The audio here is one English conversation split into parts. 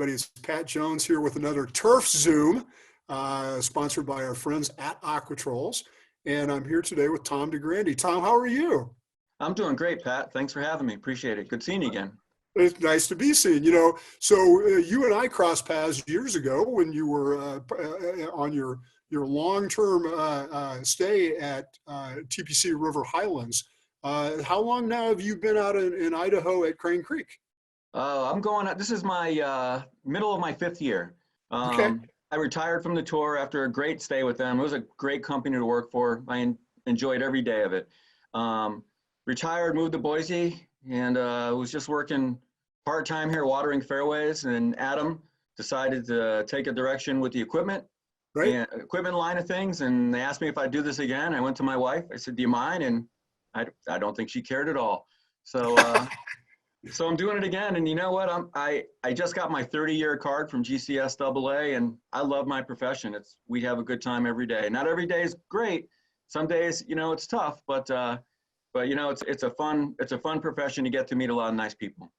everybody. It's Pat Jones here with another Turf Zoom, sponsored by our friends at Aquatrols. And I'm here today with Tom DeGrandi. Tom, how are you? I'm doing great, Pat. Thanks for having me. Appreciate it. Good seeing you again. It's nice to be seen. You and I crossed paths years ago when you were on your long-term stay at TPC River Highlands. How long now have you been out in Idaho at Crane Creek? This is my middle of my 5th year. Okay. I retired from the tour after a great stay with them. It was a great company to work for. Enjoyed every day of it. Retired, moved to Boise, and was just working part-time here watering fairways. And Adam decided to take a direction with the equipment, Right. and equipment line of things. And they asked me if I'd do this again. I went to my wife. I said, "Do you mind?" And I don't think she cared at all. So so I'm doing it again. And you know what? I just got my 30-year card from GCSAA, and I love my profession. We have a good time every day. Not every day is great. Some days, it's tough, but it's a fun profession to get to meet a lot of nice people.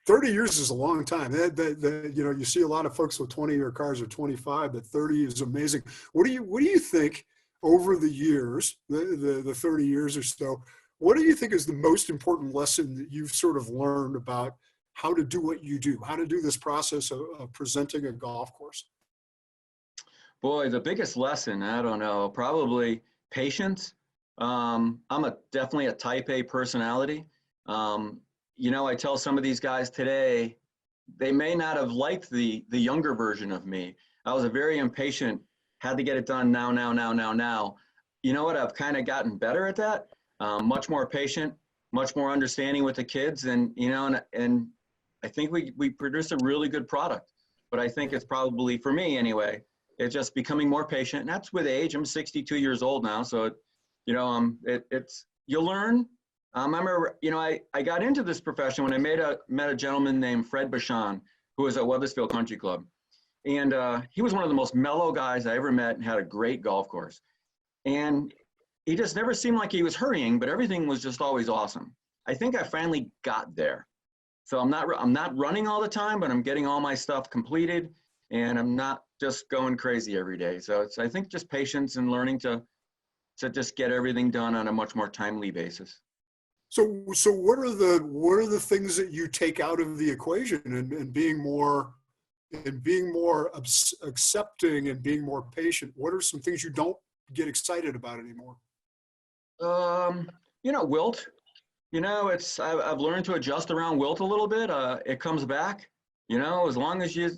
30 years is a long time. You see a lot of folks with 20-year cars or 25, but 30 is amazing. What do you think over the years, the 30 years or so, what do you think is the most important lesson that you've sort of learned about how to do what you do, how to do this process of presenting a golf course? Boy, the biggest lesson, I don't know, probably patience. I'm definitely a type A personality. I tell some of these guys today, they may not have liked the younger version of me. I was a very impatient, had to get it done now. You know what? I've kind of gotten better at that. Much more patient, much more understanding with the kids, and I think we produce a really good product. But I think it's probably, for me anyway, it's just becoming more patient, and that's with age. I'm 62 years old now, so it's you'll learn. I remember, I got into this profession when I met a gentleman named Fred Bashan, who was at Weathersfield Country Club, and he was one of the most mellow guys I ever met, and had a great golf course, and he just never seemed like he was hurrying, but everything was just always awesome. I think I finally got there. So I'm not running all the time, but I'm getting all my stuff completed, and I'm not just going crazy every day. So I think just patience and learning to just get everything done on a much more timely basis. So what are the things that you take out of the equation and being more accepting and being more patient? What are some things you don't get excited about anymore? Wilt. I've learned to adjust around wilt a little bit. It comes back. As long as you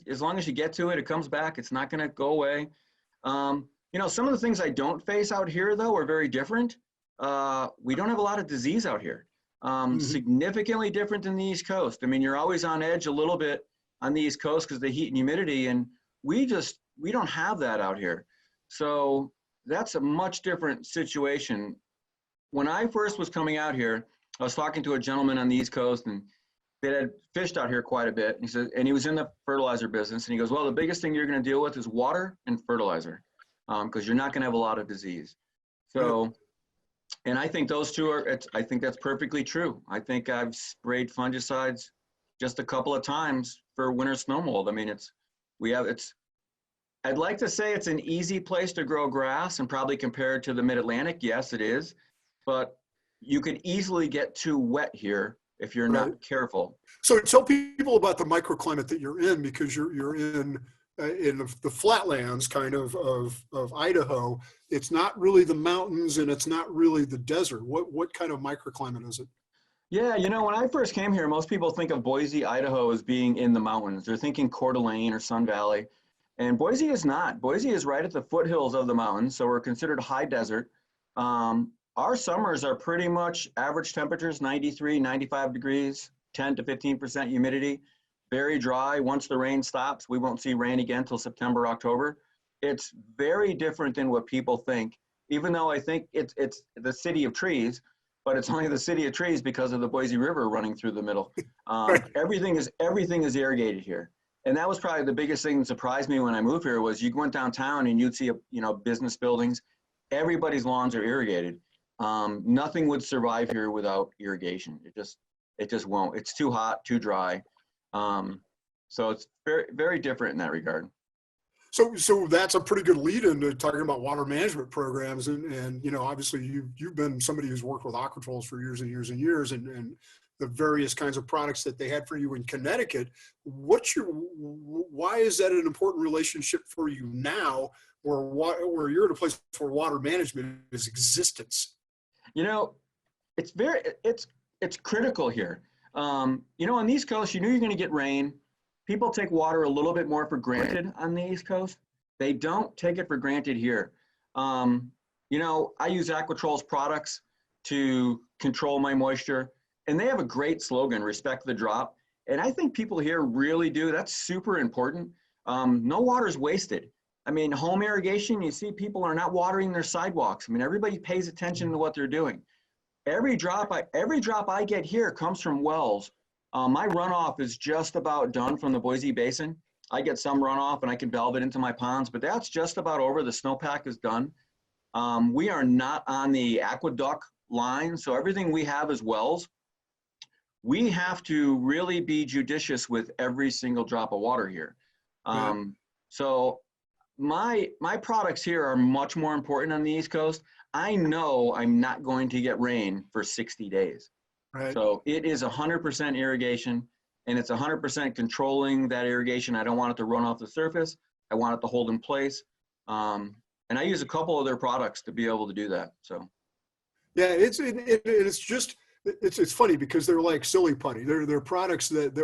get to it, it comes back. It's not going to go away. Some of the things I don't face out here though are very different. We don't have a lot of disease out here. Significantly different than the East Coast. I mean, you're always on edge a little bit on the East Coast because of the heat and humidity, and we don't have that out here. So that's a much different situation. When I first was coming out here, I was talking to a gentleman on the East Coast, and they had fished out here quite a bit. And he was in the fertilizer business, and he goes, "Well, the biggest thing you're going to deal with is water and fertilizer, because you're not going to have a lot of disease." So, and I think those two I think that's perfectly true. I think I've sprayed fungicides just a couple of times for winter snow mold. I mean, I'd like to say it's an easy place to grow grass, and probably compared to the Mid-Atlantic, yes, it is. But you could easily get too wet here if you're not careful. So tell people about the microclimate that you're in, because you're in the flatlands kind of Idaho. It's not really the mountains, and it's not really the desert. What kind of microclimate is it? Yeah, when I first came here, most people think of Boise, Idaho as being in the mountains. They're thinking Coeur d'Alene or Sun Valley. And Boise is not. Boise is right at the foothills of the mountains, so we're considered high desert. Our summers are pretty much average temperatures, 93, 95 degrees, 10 to 15% humidity, very dry. Once the rain stops, we won't see rain again until September, October. It's very different than what people think, even though I think it's the city of trees, but it's only the city of trees because of the Boise River running through the middle. Everything is irrigated here. And that was probably the biggest thing that surprised me when I moved here, was you went downtown and you'd see, business buildings. Everybody's lawns are irrigated. Nothing would survive here without irrigation. It just won't. It's too hot, too dry. So it's very, very different in that regard. So that's a pretty good lead into talking about water management programs. And you know, obviously you've been somebody who's worked with Aquatrols for years and years and years, and the various kinds of products that they had for you in Connecticut. Why is that an important relationship for you now, where you're at a place where water management is existence? You know, it's critical here. You know, on the East Coast, you know you're going to get rain. People take water a little bit more for granted on the East Coast. They don't take it for granted here. You know, I use Aquatrols products to control my moisture, and they have a great slogan, respect the drop. And I think people here really do. That's super important. No water is wasted. I mean, home irrigation, you see people are not watering their sidewalks. I mean, everybody pays attention to what they're doing. Every drop I get here comes from wells. My runoff is just about done from the Boise Basin. I get some runoff and I can valve it into my ponds, but that's just about over. The snowpack is done. We are not on the aqueduct line, so everything we have is wells. We have to really be judicious with every single drop of water here. So my products here are much more important on the East Coast. I know I'm not going to get rain for 60 days. Right. So it is 100% irrigation, and it's 100% controlling that irrigation. I don't want it to run off the surface. I want it to hold in place. And I use a couple of their products to be able to do that. So yeah, it's funny because they're like silly putty. They're products that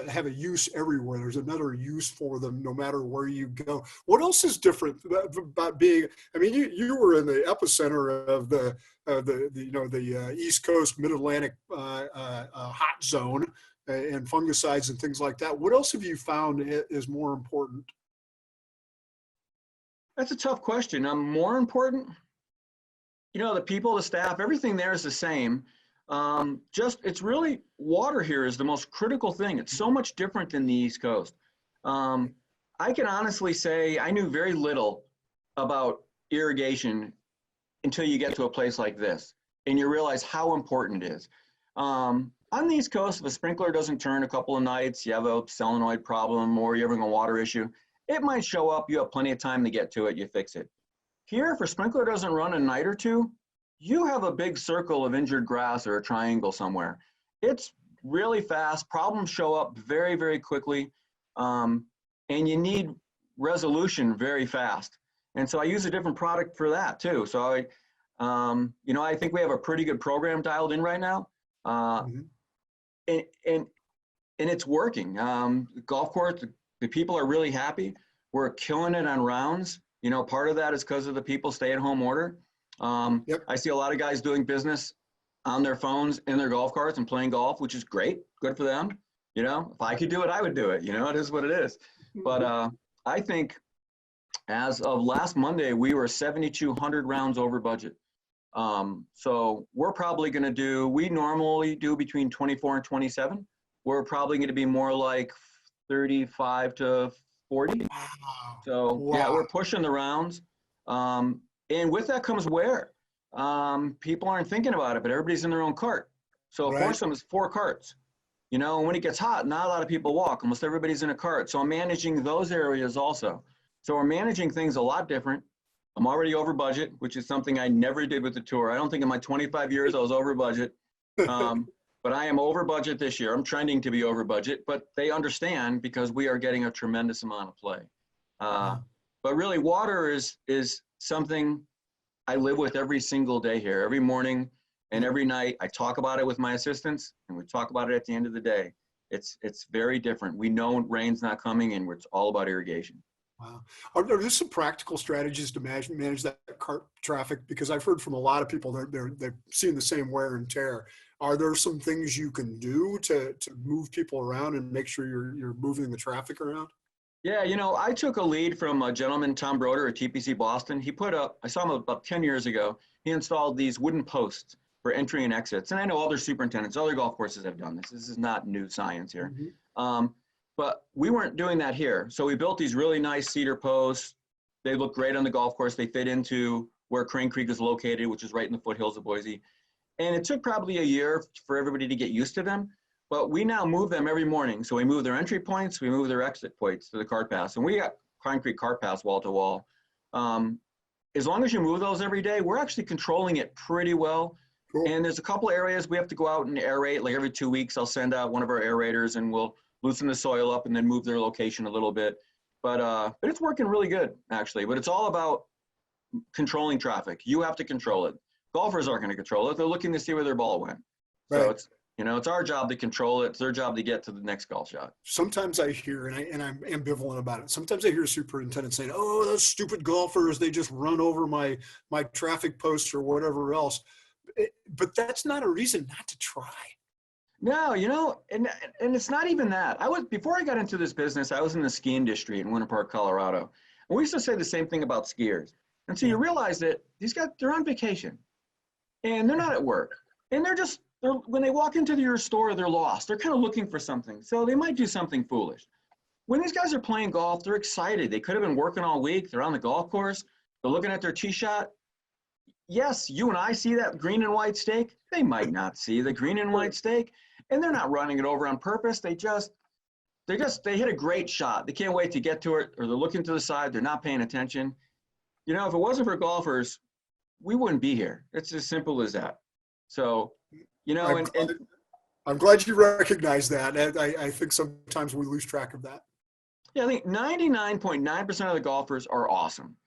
have a use everywhere. There's another use for them no matter where you go. What else is different about being? I mean, you were in the epicenter of the East Coast Mid-Atlantic hot zone and fungicides and things like that. What else have you found is more important? that's a tough question. More important, you know, the people, the staff, everything there is the same. It's really water here is the most critical thing. It's so much different than the East Coast. I can honestly say I knew very little about irrigation until you get to a place like this and you realize how important it is. On the East Coast, if a sprinkler doesn't turn a couple of nights, you have a solenoid problem or you're having a water issue, it might show up, you have plenty of time to get to it, you fix it. Here, if a sprinkler doesn't run a night or two, you have a big circle of injured grass or a triangle somewhere. It's really fast. Problems show up very, very quickly. And you need resolution very fast. And so I use a different product for that too. So I think we have a pretty good program dialed in right now. And it's working. Golf course, the people are really happy. We're killing it on rounds. You know, part of that is because of the people stay-at-home order. I see a lot of guys doing business on their phones in their golf carts and playing golf, which is great. Good for them. You know, if I could do it, I would do it. You know, it is what it is. But I think as of last Monday, we were 7,200 rounds over budget. So we're probably going to we normally do between 24 and 27. We're probably going to be more like 35 to 40. Wow. So yeah, we're pushing the rounds. And with that comes wear. People aren't thinking about it, but everybody's in their own cart. So Right. Foursome is 4 carts. You know, when it gets hot, not a lot of people walk. Almost everybody's in a cart. So I'm managing those areas also. So we're managing things a lot different. I'm already over budget, which is something I never did with the tour. I don't think in my 25 years I was over budget. But I am over budget this year. I'm trending to be over budget, but they understand because we are getting a tremendous amount of play. But really, water is something I live with every single day here. Every morning and every night, I talk about it with my assistants, and we talk about it at the end of the day. It's very different. We know rain's not coming, and it's all about irrigation. Wow. Are there some practical strategies to manage that cart traffic? Because I've heard from a lot of people they've seen the same wear and tear. Are there some things you can do to move people around and make sure you're moving the traffic around? Yeah, you know, I took a lead from a gentleman, Tom Broder at TPC Boston. He I saw him about 10 years ago. He installed these wooden posts for entry and exits. And I know other superintendents, other golf courses have done this. This is not new science here. But we weren't doing that here. So we built these really nice cedar posts. They look great on the golf course. They fit into where Crane Creek is located, which is right in the foothills of Boise. And it took probably a year for everybody to get used to them. but we now move them every morning. So we move their entry points, we move their exit points to the cart paths, and we got concrete cart paths wall to wall. As long as you move those every day, we're actually controlling it pretty well. Cool. And there's a couple areas we have to go out and aerate. Like every 2 weeks, I'll send out one of our aerators and we'll loosen the soil up and then move their location a little bit. But it's working really good, actually. But it's all about controlling traffic. You have to control it. Golfers aren't going to control it. They're looking to see where their ball went. So Right. it's, it's our job to control it. It's their job to get to the next golf shot. Sometimes I hear, and I'm ambivalent about it. Sometimes I hear superintendents saying, "Oh, those stupid golfers, they just run over my traffic posts or whatever else." But that's not a reason not to try. No, and it's not even that. Before I got into this business, I was in the ski industry in Winter Park, Colorado. And we used to say the same thing about skiers. And so you realize that these guys, they're on vacation and they're not at work. And when they walk into your store, they're lost. They're kind of looking for something. So they might do something foolish. When these guys are playing golf, they're excited. They could have been working all week. They're on the golf course. They're looking at their tee shot. Yes, you and I see that green and white stake. They might not see the green and white stake. And they're not running it over on purpose. They hit a great shot. They can't wait to get to it, or they're looking to the side. They're not paying attention. If it wasn't for golfers, we wouldn't be here. It's as simple as that. So, I'm glad you recognize that. And I think sometimes we lose track of that. Yeah, I think 99.9% of the golfers are awesome.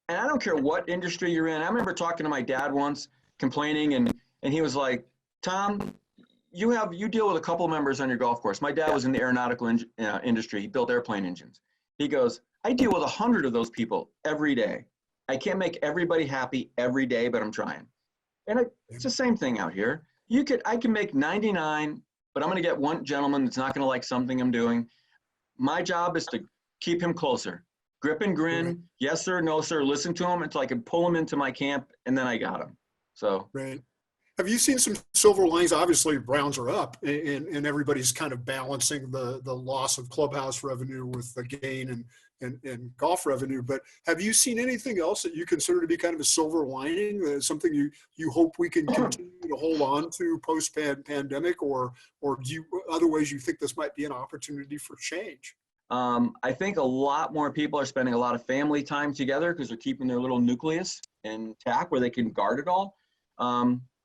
And I don't care what industry you're in. I remember talking to my dad once, complaining, and he was like, "Tom, you deal with a couple members on your golf course." My dad was in the aeronautical industry. He built airplane engines. He goes, "I deal with 100 of those people every day. I can't make everybody happy every day, but I'm trying." And it's the same thing out here. I can make 99, but I'm going to get one gentleman that's not going to like something I'm doing. My job is to keep him closer. Grip and grin. Right. Yes, sir. No, sir. Listen to him until I can pull him into my camp, and then I got him. So. Right. Have you seen some silver linings? Obviously, rounds are up, and everybody's kind of balancing the loss of clubhouse revenue with the gain and golf revenue. But have you seen anything else that you consider to be kind of a silver lining, something you hope we can continue to hold on to post-pandemic, or other ways you think this might be an opportunity for change? I think a lot more people are spending a lot of family time together because they're keeping their little nucleus intact where they can guard it all.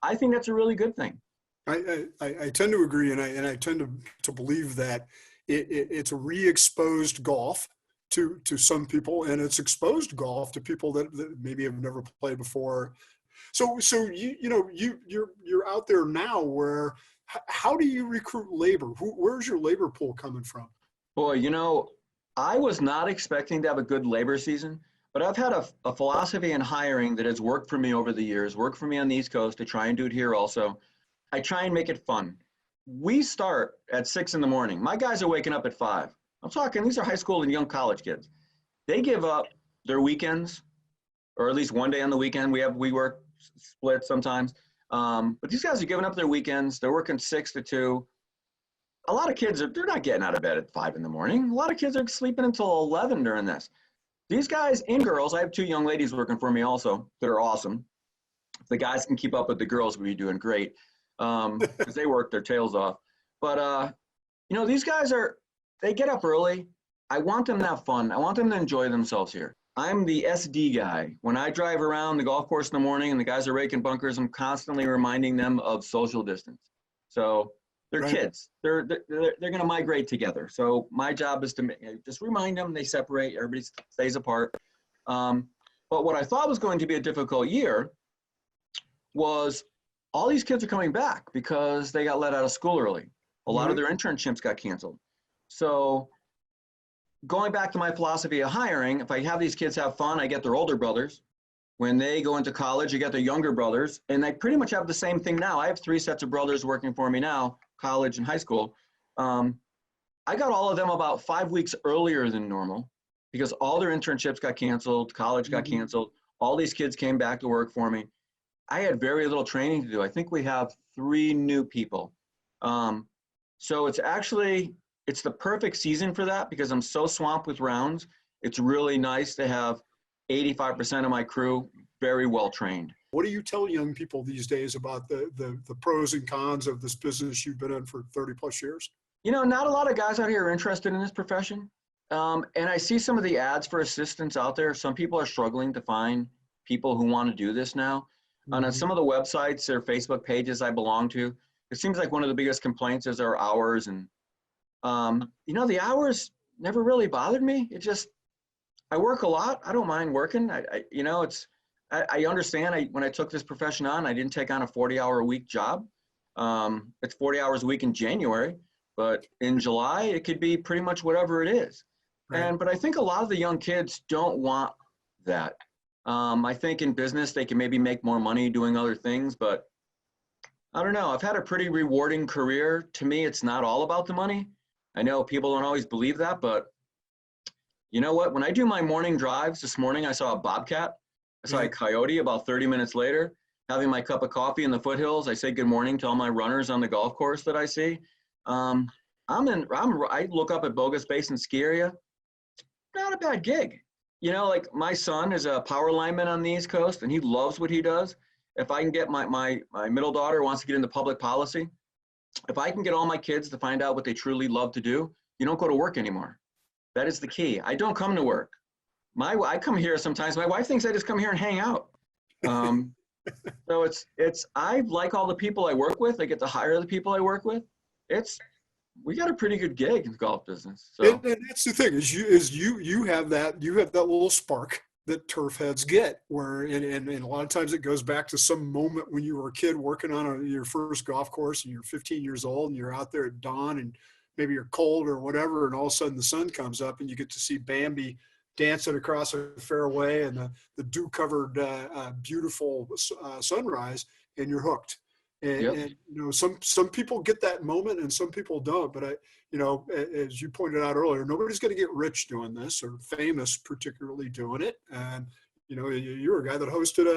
I think that's a really good thing. I tend to agree, and I tend to believe that it's a re-exposed golf to some people, and it's exposed golf to people that maybe have never played before. So you're out there now. How do you recruit labor? Where's your labor pool coming from? Boy, I was not expecting to have a good labor season. But I've had a philosophy in hiring that has worked for me over the years, worked for me on the East Coast. I try and do it here also. I try and make it fun. We start at 6 in the morning. My guys are waking up at 5. I'm talking, these are high school and young college kids. They give up their weekends, or at least one day on the weekend. We work split sometimes. But these guys are giving up their weekends. They're working 6 to 2. A lot of kids, they're not getting out of bed at 5 in the morning. A lot of kids are sleeping until 11 during this. These guys and girls, I have 2 young ladies working for me also that are awesome. If the guys can keep up with the girls, we'll be doing great because they work their tails off. But, these guys they get up early. I want them to have fun. I want them to enjoy themselves here. I'm the SD guy. When I drive around the golf course in the morning and the guys are raking bunkers, I'm constantly reminding them of social distance. So they're right. Kids. They're going to migrate together. So my job is to just remind them they separate. Everybody stays apart. But what I thought was going to be a difficult year was all these kids are coming back because they got let out of school early. A lot of their internships got canceled. So going back to my philosophy of hiring, if I have these kids have fun, I get their older brothers. When they go into college, you get their younger brothers. And I pretty much have the same thing now. I have 3 sets of brothers working for me now, college and high school. I got all of them about 5 weeks earlier than normal because all their internships got canceled, college got canceled. All these kids came back to work for me. I had very little training to do. I think we have 3 new people. So it's the perfect season for that because I'm so swamped with rounds. It's really nice to have 85% of my crew very well trained. What do you tell young people these days about the pros and cons of this business you've been in for 30 plus years? You know, not a lot of guys out here are interested in this profession. And I see some of the ads for assistants out there. Some people are struggling to find people who want to do this now. And on some of the websites or Facebook pages I belong to, it seems like one of the biggest complaints is our hours. And, you know, the hours never really bothered me. It just, I work a lot. I don't mind working. You know, I understand when I took this profession on, I didn't take on a 40-hour-a-week job. It's 40 hours a week in January, but in July, it could be pretty much whatever it is. Right. But I think a lot of the young kids don't want that. I think in business, they can maybe make more money doing other things, but I don't know. I've had a pretty rewarding career. To me, it's not all about the money. I know people don't always believe that, but you know what? When I do my morning drives, this morning I saw a bobcat. I saw a coyote about 30 minutes later. Having my cup of coffee in the foothills, I say good morning to all my runners on the golf course that I see. I look up at Bogus Basin ski area. Not a bad gig. You know, like my son is a power lineman on the East Coast, and he loves what he does. If I can get my middle daughter wants to get into public policy, if I can get all my kids to find out what they truly love to do, you don't go to work anymore. That is the key. I don't come to work. I come here sometimes. My wife thinks I just come here and hang out. So I like all the people I work with. I get to hire the people I work with. We got a pretty good gig in the golf business. So. And that's the thing is you have that little spark that turf heads get, where and a lot of times it goes back to some moment when you were a kid working on your first golf course and you're 15 years old and you're out there at dawn and maybe you're cold or whatever, and all of a sudden the sun comes up and you get to see Bambi dancing across a fairway and the dew-covered beautiful sunrise, and you're hooked. And, Yep. and you know, some people get that moment and some people don't. But as you pointed out earlier, nobody's going to get rich doing this or famous particularly doing it. And you know, you're a guy that hosted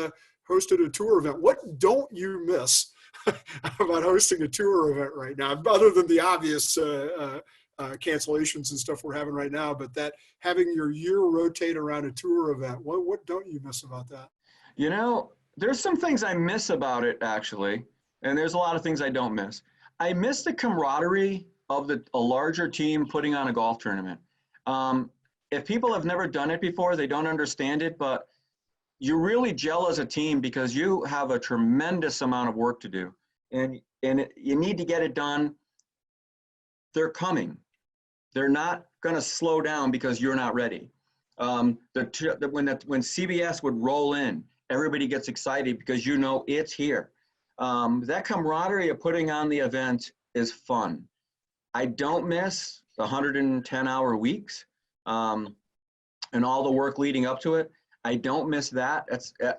a tour event. What don't you miss about hosting a tour event right now, other than the obvious cancellations and stuff we're having right now? But that having your year rotate around a tour event, what don't you miss about that? You know, there's some things I miss about it, actually. And there's a lot of things I don't miss. I miss the camaraderie of a larger team putting on a golf tournament. If people have never done it before, they don't understand it, but you really gel as a team because you have a tremendous amount of work to do. And you need to get it done. They're coming. They're not going to slow down because you're not ready. When CBS would roll in, everybody gets excited because you know it's here. That camaraderie of putting on the event is fun. I don't miss the 110-hour weeks and all the work leading up to it. I don't miss that.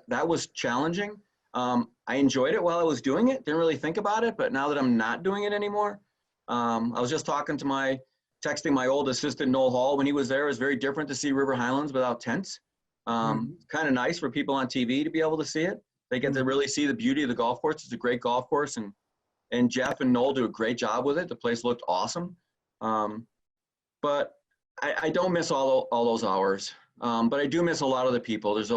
That was challenging. I enjoyed it while I was doing it. Didn't really think about it, but now that I'm not doing it anymore, I was just texting my old assistant, Noel Hall, when he was there. It was very different to see River Highlands without tents. Kind of nice for people on TV to be able to see it. They get to really see the beauty of the golf course. It's a great golf course, and Jeff and Noel do a great job with it. The place looked awesome. But I don't miss all those hours. But I do miss a lot of the people. There was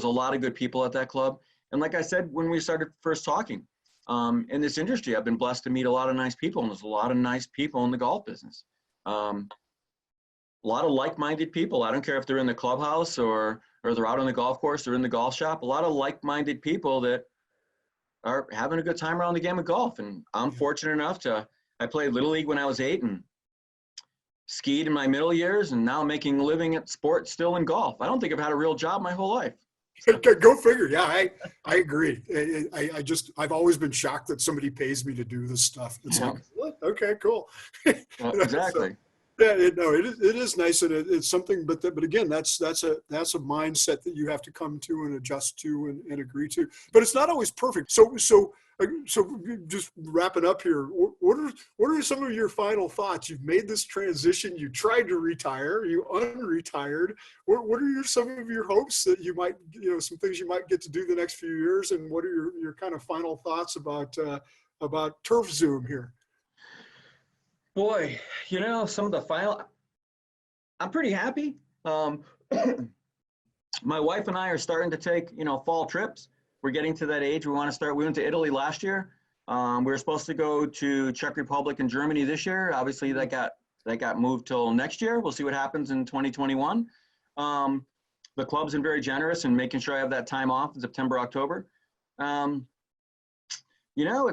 a lot of good people at that club. And like I said, when we started first talking, in this industry, I've been blessed to meet a lot of nice people, and there's a lot of nice people in the golf business. A lot of like-minded people. I don't care if they're in the clubhouse or they're out on the golf course or in the golf shop. A lot of like-minded people that are having a good time around the game of golf. And I'm fortunate enough I played Little League when I was 8 and skied in my middle years, and now I'm making a living at sports still in golf. I don't think I've had a real job my whole life. Go figure. Yeah, I agree. I've always been shocked that somebody pays me to do this stuff. It's like, what? Okay, cool. Exactly. Yeah, it is nice, and it's something. But again, that's a mindset that you have to come to and adjust to and agree to. But it's not always perfect. So just wrapping up here. What are some of your final thoughts? You've made this transition. You tried to retire. You unretired. What are some of your hopes that you might, some things you might get to do the next few years? And what are your kind of final thoughts about Turf Zoom here? Boy, some of the I'm pretty happy. My wife and I are starting to take, fall trips. we're getting to that age. We want to start. We went to Italy last year. We were supposed to go to Czech Republic and Germany this year. Obviously, that got moved till next year. We'll see what happens in 2021. The club's been very generous in making sure I have that time off in September, October. You know,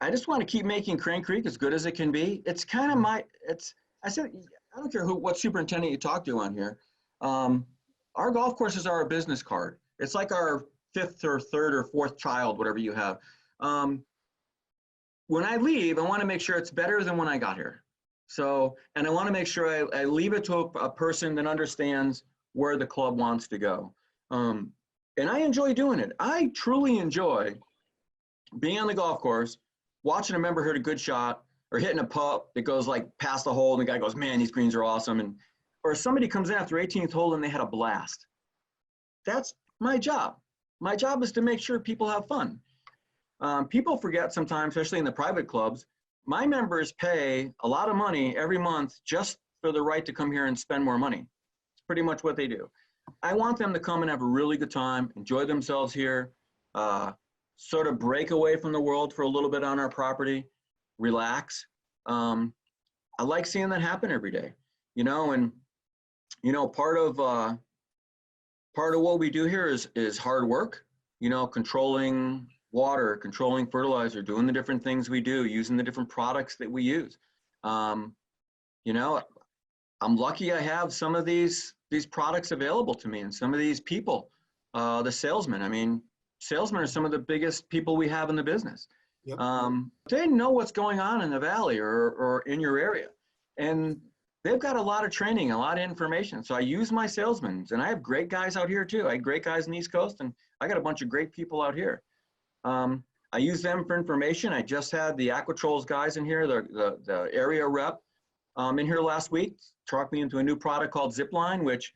I just want to keep making Crane Creek as good as it can be. It's kind of I said, I don't care what superintendent you talk to on here. Our golf courses are a business card. It's like our fifth or third or fourth child, whatever you have. When I leave, I want to make sure it's better than when I got here. So, and I want to make sure I leave it to a person that understands where the club wants to go. And I enjoy doing it. I truly enjoy being on the golf course, watching a member hit a good shot, or hitting a putt that goes like past the hole, and the guy goes, man, these greens are awesome. Or somebody comes in after 18th hole and they had a blast. That's my job. My job is to make sure people have fun. People forget sometimes, especially in the private clubs, my members pay a lot of money every month just for the right to come here and spend more money. It's pretty much what they do. I want them to come and have a really good time, enjoy themselves here, sort of break away from the world for a little bit on our property, relax. I like seeing that happen every day, you know, and, you know, part of what we do here is hard work, you know, controlling water, controlling fertilizer, doing the different things we do, using the different products that we use. You know, I'm lucky I have some of these products available to me, and some of these people, the salesmen. I mean, salesmen are some of the biggest people we have in the business. Yep. They know what's going on in the valley or in your area, and they've got a lot of training, a lot of information. So I use my salesmen, and I have great guys out here too. I have great guys in the East Coast, and I got a bunch of great people out here. I use them for information. I just had the Aquatrols guys in here, the area rep, in here last week, talked me into a new product called Zipline, which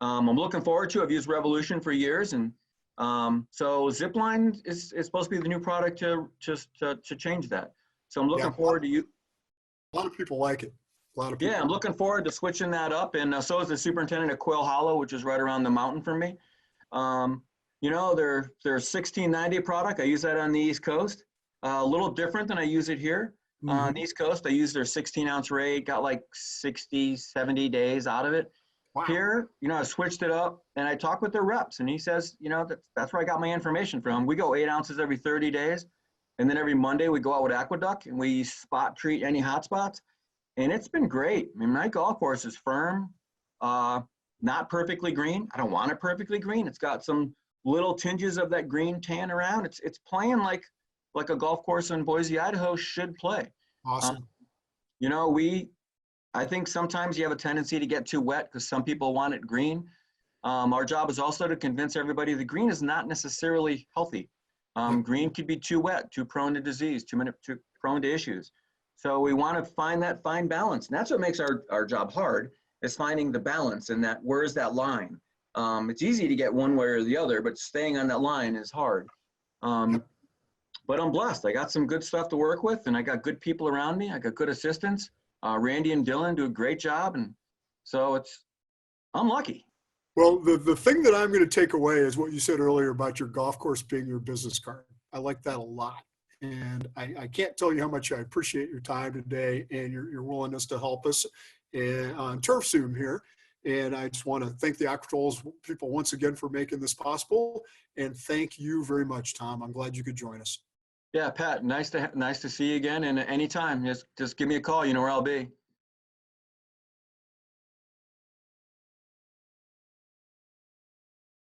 I'm looking forward to. I've used Revolution for years, and so Zipline is supposed to be the new product to change that. So I'm looking forward to you. A lot of people like it. A lot of people. Yeah, I'm looking forward to switching that up, and so is the superintendent at Quail Hollow, which is right around the mountain from me. You know, their 1690 product, I use that on the East Coast. A little different than I use it here. On the East Coast, I use their 16-ounce rate, got like 60, 70 days out of it. Wow. Here, you know, I switched it up, and I talked with their reps, and he says, you know, that's where I got my information from. We go 8 ounces every 30 days, and then every Monday we go out with Aqueduct, and we spot treat any hot spots, and it's been great. I mean, my golf course is firm, not perfectly green. I don't want it perfectly green. It's got some little tinges of that green tan around. It's playing like a golf course in Boise, Idaho should play. Awesome. You know, I think sometimes you have a tendency to get too wet because some people want it green. Our job is also to convince everybody the green is not necessarily healthy. Green could be too wet, too prone to disease, too prone to issues. So we want to find that fine balance. And that's what makes our job hard, is finding the balance, and that where's that line. It's easy to get one way or the other, but staying on that line is hard. But I'm blessed. I got some good stuff to work with, and I got good people around me. I got good assistants. Randy and Dylan do a great job, and so I'm lucky. Well, the thing that I'm going to take away is what you said earlier about your golf course being your business card. I like that a lot. And I can't tell you how much I appreciate your time today and your willingness to help us on Turf Zoom here. And I just want to thank the Aquatrols people once again for making this possible. And thank you very much, Tom. I'm glad you could join us. Yeah, Pat, nice to see you again. And anytime, just give me a call. You know where I'll be.